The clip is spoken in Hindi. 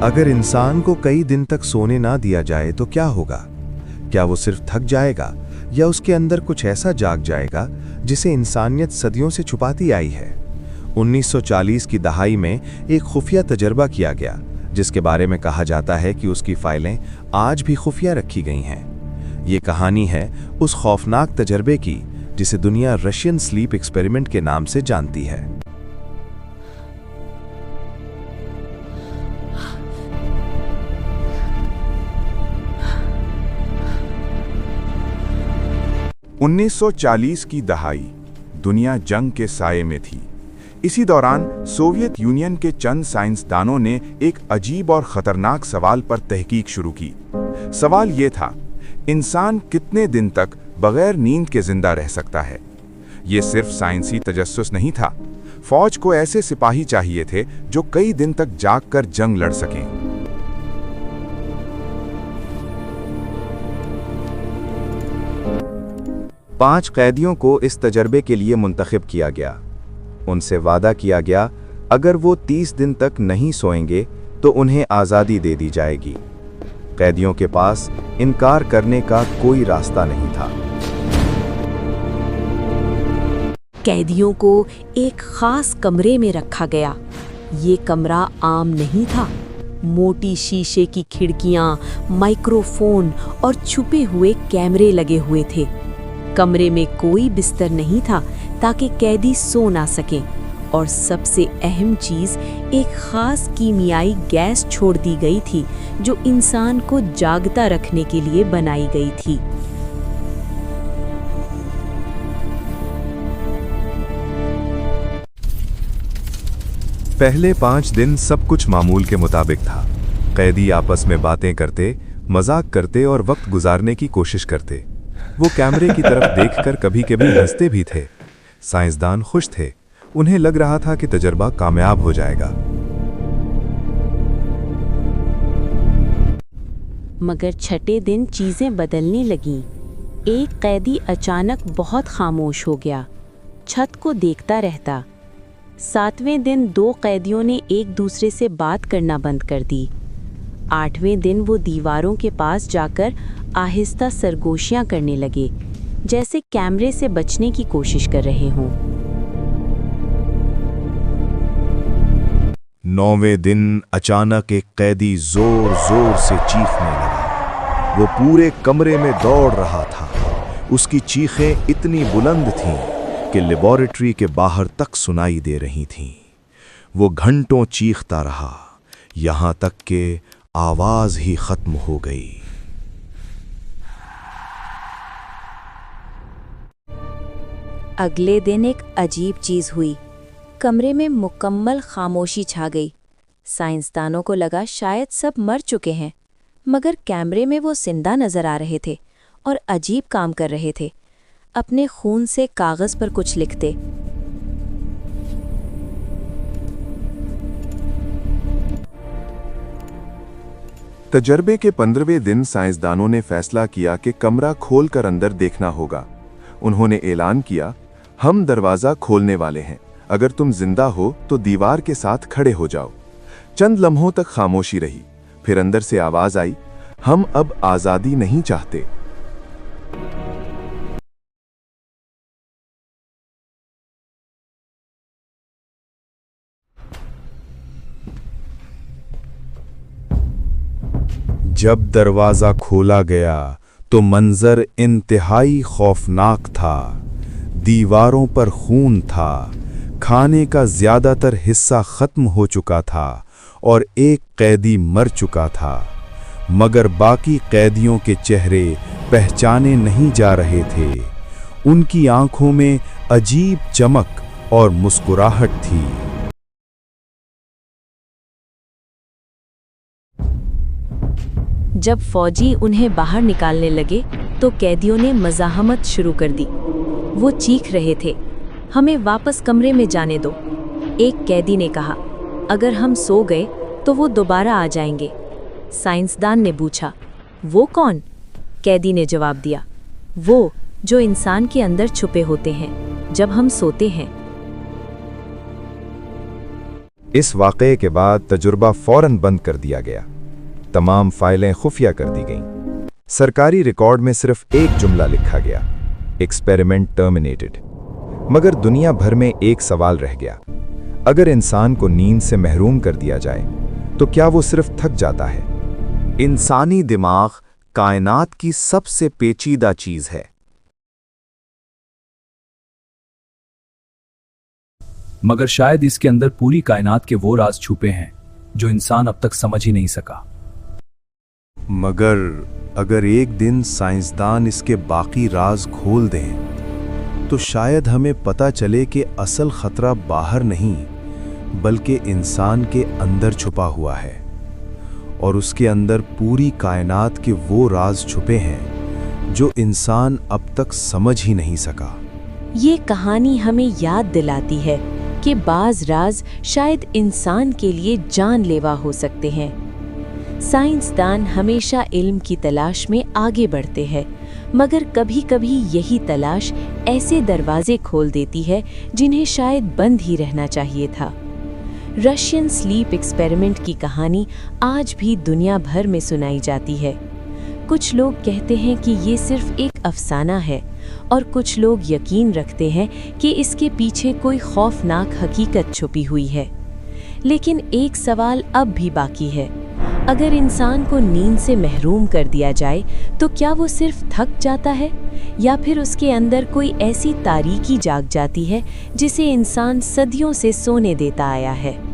अगर इंसान को कई दिन तक सोने ना दिया जाए तो क्या होगा? क्या वो सिर्फ थक जाएगा या उसके अंदर कुछ ऐसा जाग जाएगा जिसे इंसानियत सदियों से छुपाती आई है? 1940 की दहाई में एक खुफिया तजर्बा किया गया जिसके बारे में कहा जाता है कि उसकी फाइलें आज भी खुफिया रखी गई हैं। ये कहानी है उस खौफनाक तजर्बे की जिसे दुनिया रशियन स्लीप एक्सपेरिमेंट के नाम से जानती है। उन्नीस 1940 की दहाई दुनिया जंग के साये में थी। इसी दौरान सोवियत यूनियन के चंद साइंसदानों ने एक अजीब और खतरनाक सवाल पर तहकीक शुरू की। सवाल ये था, इंसान कितने दिन तक बगैर नींद के जिंदा रह सकता है? ये सिर्फ साइंसी तजस्सुस नहीं था। फौज को ऐसे सिपाही चाहिए थे जो कई दिन तक जागकर जंग लड़ सकें। पांच कैदियों को इस तजर्बे के लिए मुंतखब किया गया। उनसे वादा किया गया अगर वो 30 दिन तक नहीं सोएंगे तो उन्हें आज़ादी दे दी जाएगी। कैदियों के पास इनकार करने का कोई रास्ता नहीं था। कैदियों को एक खास कमरे में रखा गया। ये कमरा आम नहीं था। मोटी शीशे की खिड़कियां, माइक्रोफोन और छुपे हुए कैमरे लगे हुए थे। कमरे में कोई बिस्तर नहीं था ताकि कैदी सो ना सके, और सबसे अहम चीज, एक खास कीमियाई गैस छोड़ दी गई थी जो इंसान को जागता रखने के लिए बनाई गई थी। पहले 5 दिन सब कुछ मामूल के मुताबिक था। कैदी आपस में बातें करते, मजाक करते और वक्त गुजारने की कोशिश करते। वो कैमरे की तरफ देखकर कभी-कभी हंसते भी थे। साइंसदान खुश थे। उन्हें लग रहा था कि तजर्बा कामयाब हो जाएगा। मगर छठे दिन चीजें बदलने लगीं। एक कैदी अचानक बहुत खामोश हो गया, छत को देखता रहता। 7वें दिन 2 कैदियों ने एक दूसरे से बात करना बंद कर दी। 8वें दिन वो दीवारों के पास जाकर आहिस्ता सरगोशियां करने लगे, जैसे कैमरे से बचने की कोशिश कर रहे हों। 9वें दिन अचानक एक कैदी जोर-जोर से चीखने लगा। वो पूरे कमरे में दौड़ रहा था। उसकी चीखें इतनी बुलंद थीं कि लेबोरेटरी के बाहर तक सुनाई दे रही थीं। वो घंटों चीखता रहा, यहां तक कि आवाज ही खत्म हो गई। अगले दिन एक अजीब चीज हुई। कमरे में मुकम्मल खामोशी छा गई। साइंसदानों को लगा शायद सब मर चुके हैं, मगर कैमरे में वो जिंदा नजर आ रहे थे और अजीब काम कर रहे थे। अपने खून से कागज पर कुछ लिखते। तजर्बे के 15वें दिन साइंसदानों ने फैसला किया कि कमरा खोलकर अंदर देखना होगा। उन्होंने ऐलान किया, हम दरवाजा खोलने वाले हैं। अगर तुम जिंदा हो तो दीवार के साथ खड़े हो जाओ। चंद लम्हों तक खामोशी रही। फिर अंदर से आवाज आई, हम अब आजादी नहीं चाहते। जब दरवाजा खोला गया तो मंजर इंतहाई खौफनाक था। दीवारों पर खून था, खाने का ज्यादातर हिस्सा खत्म हो चुका था और एक कैदी मर चुका था, मगर बाकी कैदियों के चेहरे पहचाने नहीं जा रहे थे। उनकी आंखों में अजीब चमक और मुस्कुराहट थी। जब फौजी उन्हें बाहर निकालने लगे तो कैदियों ने मज़ाहमत शुरू कर दी। वो चीख रहे थे, हमें वापस कमरे में जाने दो। एक कैदी ने कहा, अगर हम सो गए तो वो दोबारा आ जाएंगे। साइंसदान ने पूछा, वो कौन? कैदी ने जवाब दिया, वो जो इंसान के अंदर छुपे होते हैं जब हम सोते हैं। इस वाक़ये के बाद तजुर्बा फौरन बंद कर दिया गया। तमाम फाइलें खुफिया कर दी गईं। सरकारी रिकॉर्ड में सिर्फ एक जुमला लिखा गया, एक्सपेरिमेंट टर्मिनेटेड। मगर दुनिया भर में एक सवाल रह गया, अगर इंसान को नींद से महरूम कर दिया जाए तो क्या वो सिर्फ थक जाता है? इंसानी दिमाग कायनात की सबसे पेचीदा चीज है। मगर शायद इसके अंदर पूरी कायनात के वो राज छुपे हैं जो इंसान अब तक समझ ही नहीं सका। मगर अगर एक दिन साइंसदान इसके बाकी राज खोल दें तो शायद हमें पता चले कि असल खतरा बाहर नहीं बल्कि इंसान के अंदर छुपा हुआ है, और उसके अंदर पूरी कायनात के वो राज छुपे हैं जो इंसान अब तक समझ ही नहीं सका। ये कहानी हमें याद दिलाती है कि बाज राज शायद इंसान के लिए जानलेवा हो सकते हैं। साइंसदान हमेशा इल्म की तलाश में आगे बढ़ते हैं, मगर कभी-कभी यही तलाश ऐसे दरवाजे खोल देती है जिन्हें शायद बंद ही रहना चाहिए था। रशियन स्लीप एक्सपेरिमेंट की कहानी आज भी दुनिया भर में सुनाई जाती है। कुछ लोग कहते हैं कि ये सिर्फ एक अफसाना है, और कुछ लोग यकीन रखते हैं कि इसके पीछे कोई खौफनाक हकीकत छुपी हुई है। लेकिन एक सवाल अब भी बाकी है, अगर इंसान को नींद से महरूम कर दिया जाए तो क्या वो सिर्फ थक जाता है, या फिर उसके अंदर कोई ऐसी तारीकी जाग जाती है जिसे इंसान सदियों से सोने देता आया है?